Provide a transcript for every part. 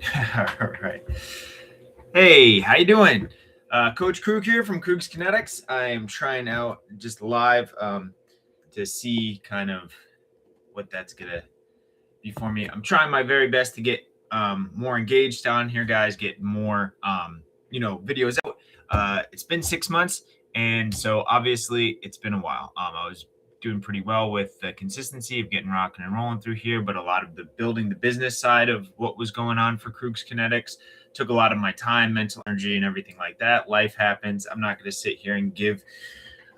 All right. Hey, how you doing? Coach Krug here from KRUGZKINETICS. I am trying out just live to see kind of what that's gonna be for me. I'm trying my very best to get more engaged on here, guys. Get more videos out. It's been 6 months, and so obviously it's been a while. I was doing pretty well with the consistency of getting rocking and rolling through here, but a lot of the building the business side of what was going on for KRUGZKINETICS took a lot of my time, mental energy, and everything like that. Life happens. I'm not going to sit here and give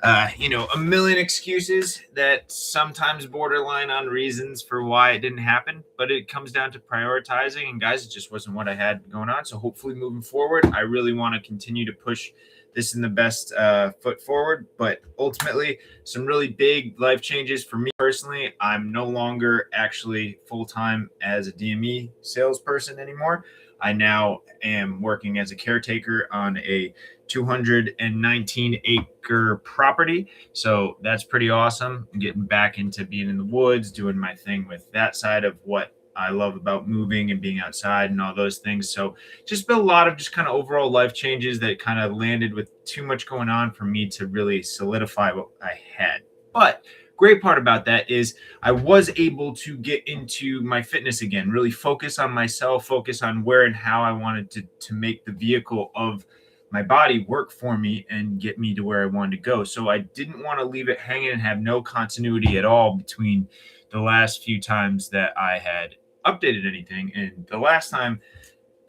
a million excuses that sometimes borderline on reasons for why it didn't happen, but it comes down to prioritizing. And guys, it just wasn't what I had going on. So hopefully moving forward, I really want to continue to push this in the best foot forward. But ultimately, some really big life changes for me personally. I'm no longer actually full-time as a DME salesperson anymore. I now am working as a caretaker on a 219 acre property. So that's pretty awesome. I'm getting back into being in the woods, doing my thing with that side of what I love about moving and being outside and all those things. So just been a lot of just kind of overall life changes that kind of landed with too much going on for me to really solidify what I had. But great part about that is I was able to get into my fitness again, really focus on myself, focus on where and how I wanted to make the vehicle of my body work for me and get me to where I wanted to go. So I didn't want to leave it hanging and have no continuity at all between the last few times that I had updated anything. And the last time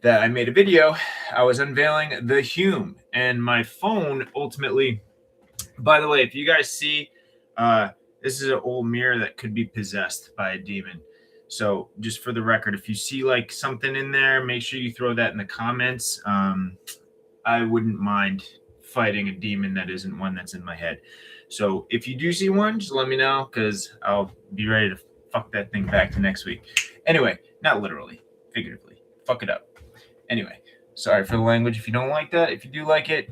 that I made a video, I was unveiling the Hume, and my phone ultimately, by the way, if you guys see, this is an old mirror that could be possessed by a demon. So just for the record, if you see like something in there, make sure you throw that in the comments. I wouldn't mind fighting a demon that isn't one that's in my head. So if you do see one, just let me know, because I'll be ready to fuck that thing back to next week. Anyway, not literally, figuratively. Fuck it up. Anyway, sorry for the language if you don't like that. If you do like it,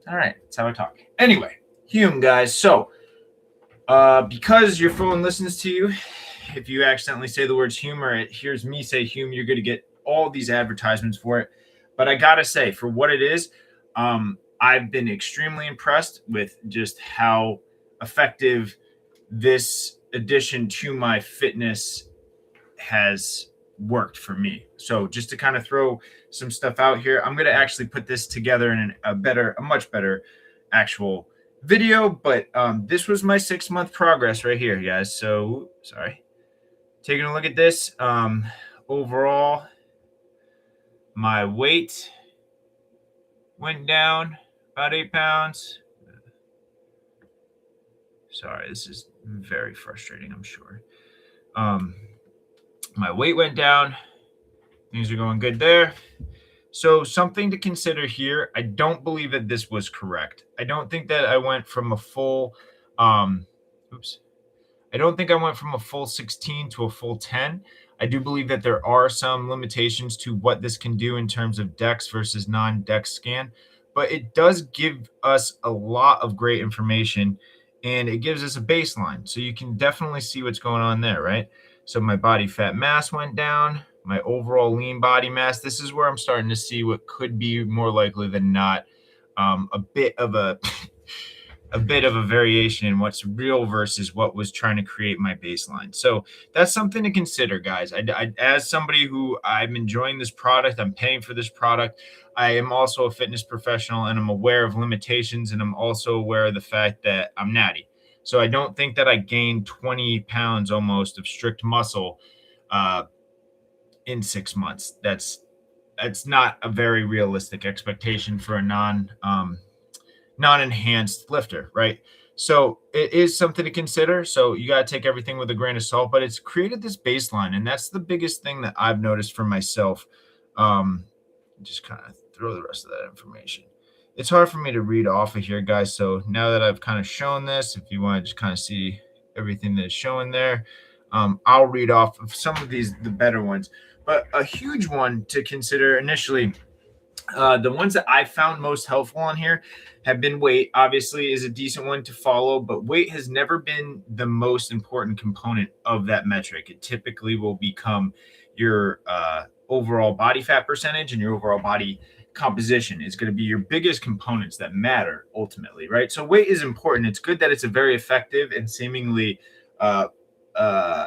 all right, that's how I talk. Anyway, Hume, guys. So because your phone listens to you, if you accidentally say the words Hume or it hears me say Hume, you're going to get all these advertisements for it. But I got to say, for what it is, I've been extremely impressed with just how effective this addition to my fitness has worked for me. So just to kind of throw some stuff out here, I'm going to actually put this together in a much better actual video. But this was my 6-month progress right here, guys. So sorry. Taking a look at this, overall, my weight went down about 8 pounds. Sorry, this is very frustrating, I'm sure. My weight went down. Things are going good there. So something to consider here. I don't believe that this was correct. I don't think that I went from a full, I don't think I went from a full 16 to a full 10. I do believe that there are some limitations to what this can do in terms of DEX versus non-DEX scan, but it does give us a lot of great information, and it gives us a baseline. So you can definitely see what's going on there, right? So my body fat mass went down, my overall lean body mass. This is where I'm starting to see what could be more likely than not a bit of a variation in what's real versus what was trying to create my baseline. So that's something to consider, guys. I as somebody who I'm enjoying this product, I'm paying for this product. I am also a fitness professional, and I'm aware of limitations, and I'm also aware of the fact that I'm natty. So I don't think that I gained 20 pounds almost of strict muscle in 6 months. That's not a very realistic expectation for a non-enhanced lifter, right? So it is something to consider. So you got to take everything with a grain of salt, but it's created this baseline. And that's the biggest thing that I've noticed for myself. Just kind of throw the rest of that information. It's hard for me to read off of here, guys. So now that I've kind of shown this, if you want to just kind of see everything that is showing there, I'll read off of some of these, the better ones. But a huge one to consider initially, The ones that I found most helpful on here have been weight. Obviously, is a decent one to follow, but weight has never been the most important component of that metric. It typically will become your overall body fat percentage and your overall body composition is going to be your biggest components that matter ultimately, right? So weight is important. It's good that it's a very effective and seemingly uh,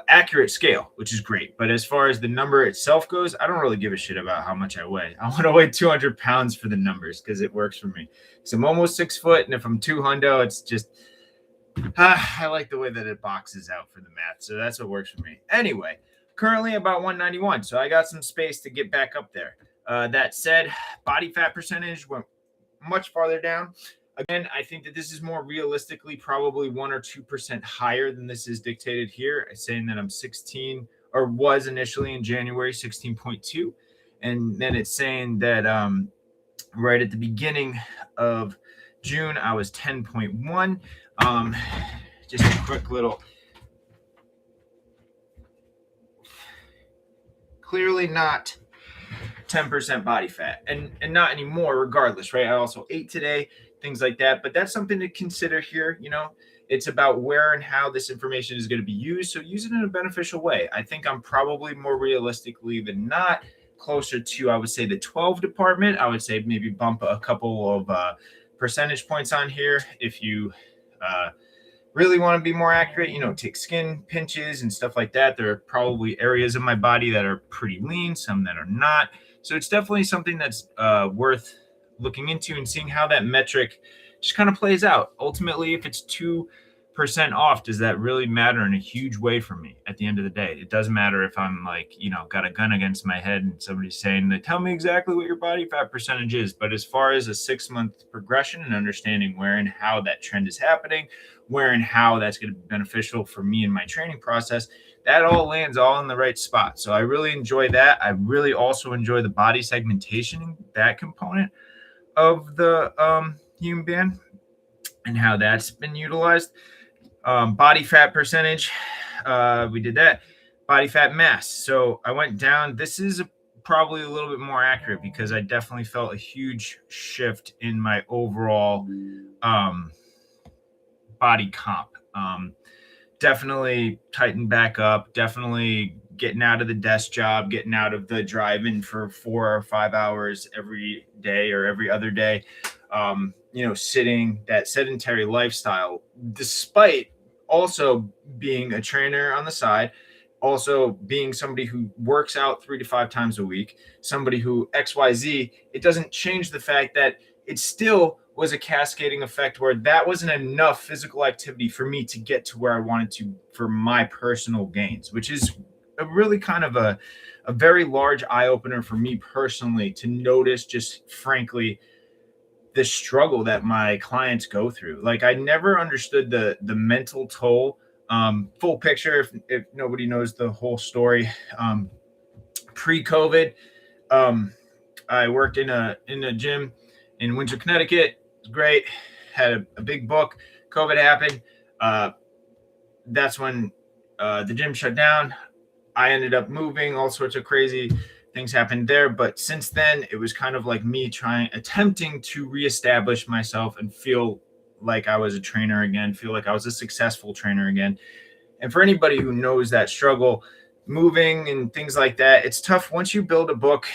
accurate scale, which is great. But as far as the number itself goes, I don't really give a shit about how much I weigh. I want to weigh 200 pounds for the numbers because it works for me. So I'm almost 6 foot, and if I'm 200, it's just I like the way that it boxes out for the math. So that's what works for me. Anyway, currently about 191, so I got some space to get back up there. That said, body fat percentage went much farther down. Again, I think that this is more realistically probably 1 or 2% higher than this is dictated here. I'm saying that I'm 16 or was initially in January 16.2. And then it's saying that right at the beginning of June, I was 10.1. Just a quick little, clearly not 10% body fat and not anymore regardless, right? I also ate today, things like that, but that's something to consider here. It's about where and how this information is going to be used, so use it in a beneficial way. I think I'm probably more realistically than not closer to, I would say, the 12 department. I would say maybe bump a couple of percentage points on here if you really want to be more accurate, take skin pinches and stuff like that. There are probably areas of my body that are pretty lean, some that are not. So it's definitely something that's worth looking into and seeing how that metric just kind of plays out. Ultimately, if it's 2% off, does that really matter in a huge way for me at the end of the day? It does matter if I'm got a gun against my head and somebody's saying, tell me exactly what your body fat percentage is. But as far as a 6-month progression and understanding where and how that trend is happening, where and how that's going to be beneficial for me in my training process, that all lands all in the right spot. So I really enjoy that. I really also enjoy the body segmentation, that component of the Hume band and how that's been utilized. Body fat percentage, we did that. Body fat mass. So I went down. This is probably a little bit more accurate because I definitely felt a huge shift in my overall body comp. Definitely tightened back up, definitely getting out of the desk job, getting out of the drive-in for 4 or 5 hours every day or every other day. Sitting, that sedentary lifestyle, despite also being a trainer on the side, also being somebody who works out 3 to 5 times a week, somebody who XYZ, it doesn't change the fact that it still was a cascading effect where that wasn't enough physical activity for me to get to where I wanted to for my personal gains, which is a really kind of a very large eye opener for me personally to notice, just frankly, the struggle that my clients go through. Like, I never understood the mental toll. Full picture, if nobody knows the whole story, pre-COVID, I worked in a gym in Windsor, Connecticut. It was great. Had a big book. COVID happened. That's when the gym shut down. I ended up moving. All sorts of crazy things happened there. But since then, it was kind of like me attempting to reestablish myself and feel like I was a trainer again, feel like I was a successful trainer again. And for anybody who knows that struggle, moving and things like that, it's tough once you build a book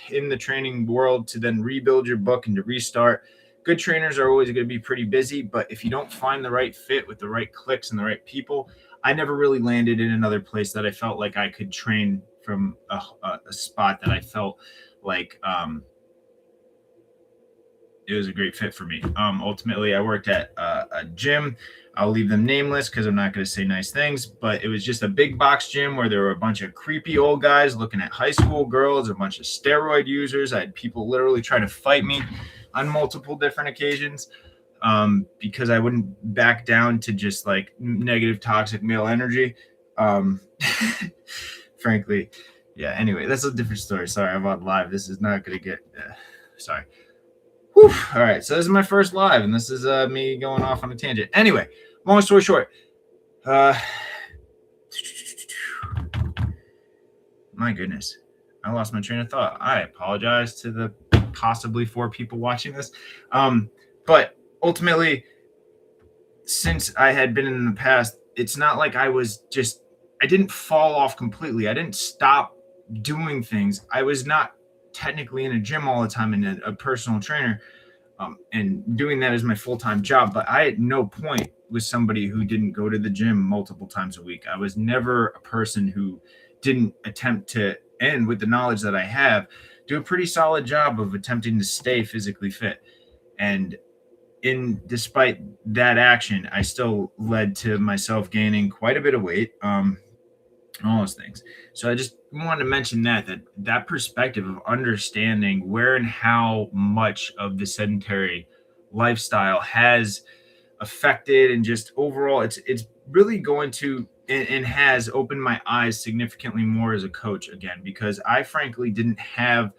in the training world to then rebuild your book and to restart. Good trainers are always going to be pretty busy, but if you don't find the right fit with the right clicks and the right people, I never really landed in another place that I felt like I could train from a spot that I felt like it was a great fit for me. Ultimately, I worked at a gym. I'll leave them nameless because I'm not going to say nice things, but it was just a big box gym where there were a bunch of creepy old guys looking at high school girls, a bunch of steroid users. I had people literally trying to fight me on multiple different occasions because I wouldn't back down to just like negative, toxic male energy. Frankly, yeah. Anyway, that's a different story. Sorry, I'm on live. This is not going to get, sorry. Whew. All right, so this is my first live, and this is me going off on a tangent. Anyway, long story short, my goodness, I lost my train of thought. I apologize to the possibly 4 people watching this. But ultimately, since I had been in the past, it's not like I didn't fall off completely. I didn't stop doing things. I was not technically in a gym all the time and a personal trainer, and doing that as my full-time job. But I at no point was somebody who didn't go to the gym multiple times a week. I was never a person who didn't attempt to, and with the knowledge that I have, do a pretty solid job of attempting to stay physically fit. And despite that action, I still led to myself gaining quite a bit of weight. All those things. So I just wanted to mention that perspective of understanding where and how much of the sedentary lifestyle has affected, and just overall, it's really going to and has opened my eyes significantly more as a coach again, because I frankly didn't have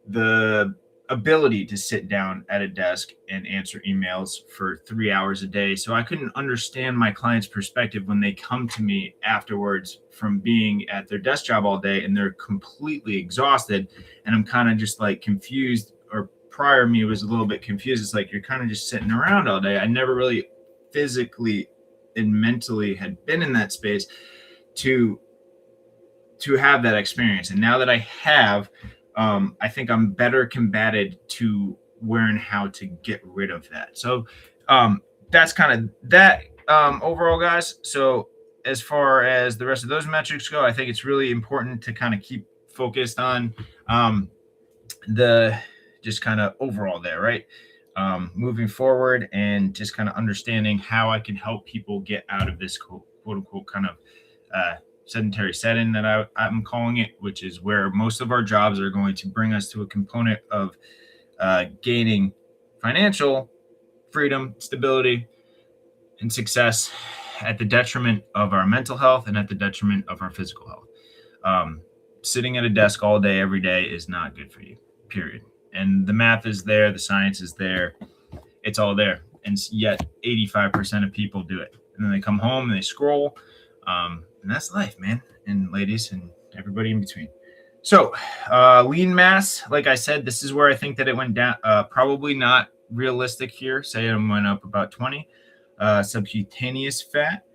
the ability to sit down at a desk and answer emails for 3 hours a day. So I couldn't understand my client's perspective when they come to me afterwards from being at their desk job all day and they're completely exhausted. And I'm kind of just like confused, or prior me was a little bit confused. It's like, you're kind of just sitting around all day. I never really physically and mentally had been in that space to have that experience. And now that I have, I think I'm better combated to where and how to get rid of that. So that's kind of that overall, guys. So as far as the rest of those metrics go, I think it's really important to kind of keep focused on the just kind of overall there, right? Moving forward and just kind of understanding how I can help people get out of this quote unquote kind of sedentary setting that I'm calling it, which is where most of our jobs are going to bring us to a component of gaining financial freedom, stability, and success at the detriment of our mental health and at the detriment of our physical health. Sitting at a desk all day, every day is not good for you, period. And the math is there, the science is there, it's all there. And yet 85% of people do it. And then they come home and they scroll. And that's life, man, and ladies, and everybody in between. So lean mass, like I said, this is where I think that it went down. Probably not realistic here. Say it went up about 20. Subcutaneous fat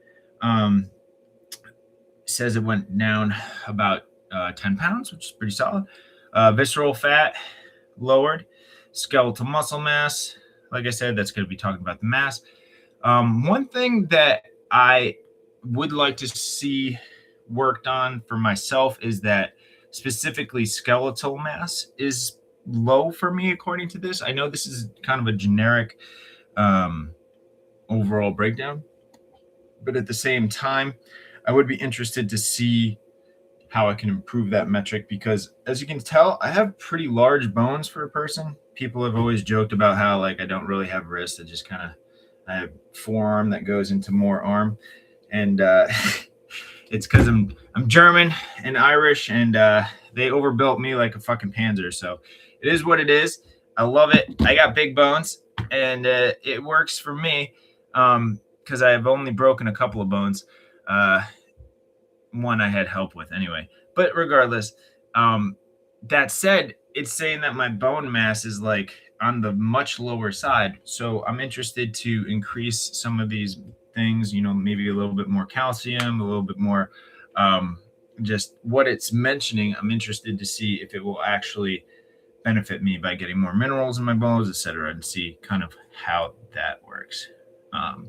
says it went down about 10 pounds, which is pretty solid. Visceral fat lowered. Skeletal muscle mass, like I said, that's going to be talking about the mass. One thing that I would like to see worked on for myself is that specifically skeletal mass is low for me, according to this. I know this is kind of a generic overall breakdown, but at the same time, I would be interested to see how I can improve that metric, because as you can tell, I have pretty large bones for a person. People have always joked about how like I don't really have wrists. I have forearm that goes into more arm. And it's because I'm German and Irish, and they overbuilt me like a fucking panzer. So it is what it is. I love it. I got big bones, and it works for me because I have only broken a couple of bones. One I had help with anyway. But regardless, that said, it's saying that my bone mass is like on the much lower side. So I'm interested to increase some of these things, maybe a little bit more calcium, a little bit more just what it's mentioning. I'm interested to see if it will actually benefit me by getting more minerals in my bones, etc., and see kind of how that works. All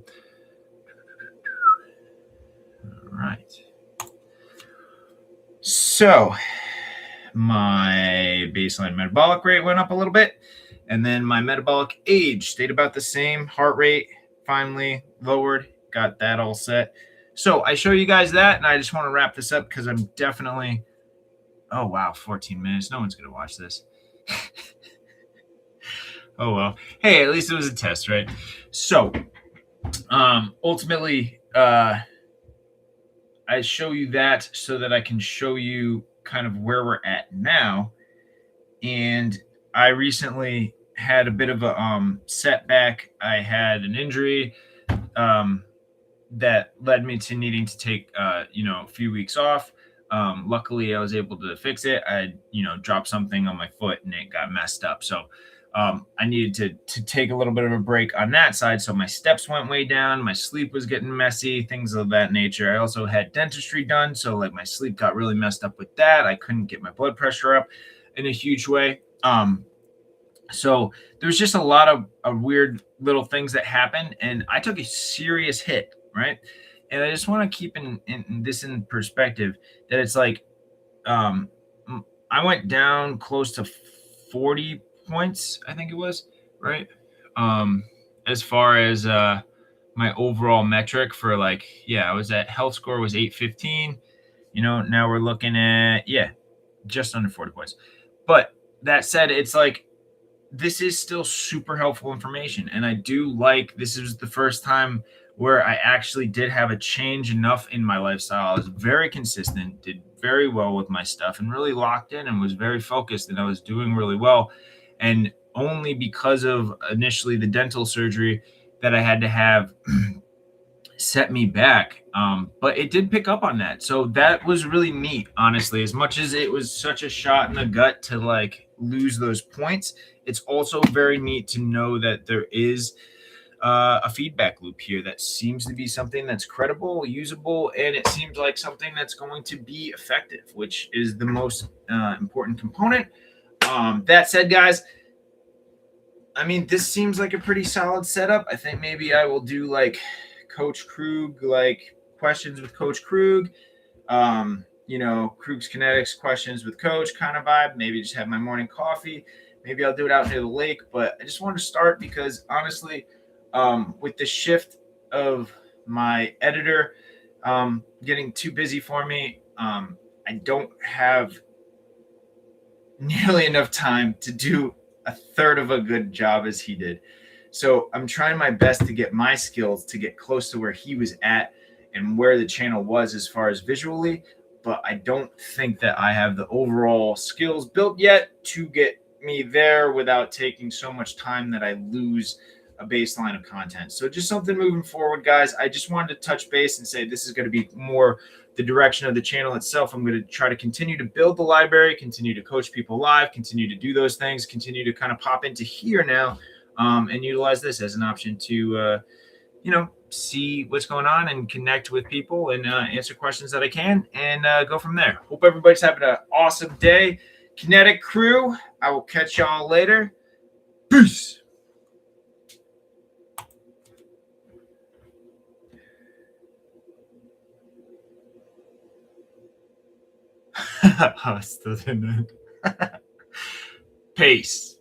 right. So my baseline metabolic rate went up a little bit, and then my metabolic age stayed about the same. Heart rate finally lowered. Got that all set. So I show you guys that, and I just want to wrap this up because I'm definitely, oh wow, 14 minutes. No one's going to watch this. Oh well. Hey, at least it was a test, right? So ultimately, I show you that so that I can show you kind of where we're at now. And I recently had a bit of a setback. I had an injury that led me to needing to take a few weeks off. Luckily, I was able to fix it. I, dropped something on my foot and it got messed up. So I needed to take a little bit of a break on that side. So my steps went way down. My sleep was getting messy, things of that nature. I also had dentistry done. So like my sleep got really messed up with that. I couldn't get my blood pressure up in a huge way. So there's just a lot of weird little things that happened, and I took a serious hit, right? And I just want to keep in this in perspective that it's like um, I went down close to 40 points, I think it was, right? Um, as far as my overall metric for like, yeah, I was at health score was 815. Now we're looking at, yeah, just under 40 points. But that said, it's like this is still super helpful information. And I do like this is the first time where I actually did have a change enough in my lifestyle. I was very consistent, did very well with my stuff, and really locked in and was very focused. And I was doing really well. And only because of initially the dental surgery that I had to have set me back. But it did pick up on that. So that was really neat, honestly. As much as it was such a shot in the gut to like lose those points, it's also very neat to know that there is a feedback loop here that seems to be something that's credible, usable, and it seems like something that's going to be effective, which is the most important component. That said, guys, I mean, this seems like a pretty solid setup. I think maybe I will do like Coach Krug, like questions with Coach Krug, Krug's Kinetics questions with Coach kind of vibe. Maybe just have my morning coffee. Maybe I'll do it out near the lake. But I just wanted to start because honestly, with the shift of my editor getting too busy for me, I don't have nearly enough time to do a third of a good job as he did. So I'm trying my best to get my skills to get close to where he was at and where the channel was as far as visually, but I don't think that I have the overall skills built yet to get me there without taking so much time that I lose a baseline of content. So just something moving forward, guys. I just wanted to touch base and say this is going to be more the direction of the channel itself. I'm going to try to continue to build the library, continue to coach people live, continue to do those things, continue to kind of pop into here now and utilize this as an option to, see what's going on and connect with people and answer questions that I can and go from there. Hope everybody's having an awesome day. Kinetic crew, I will catch y'all later. Peace. Peace.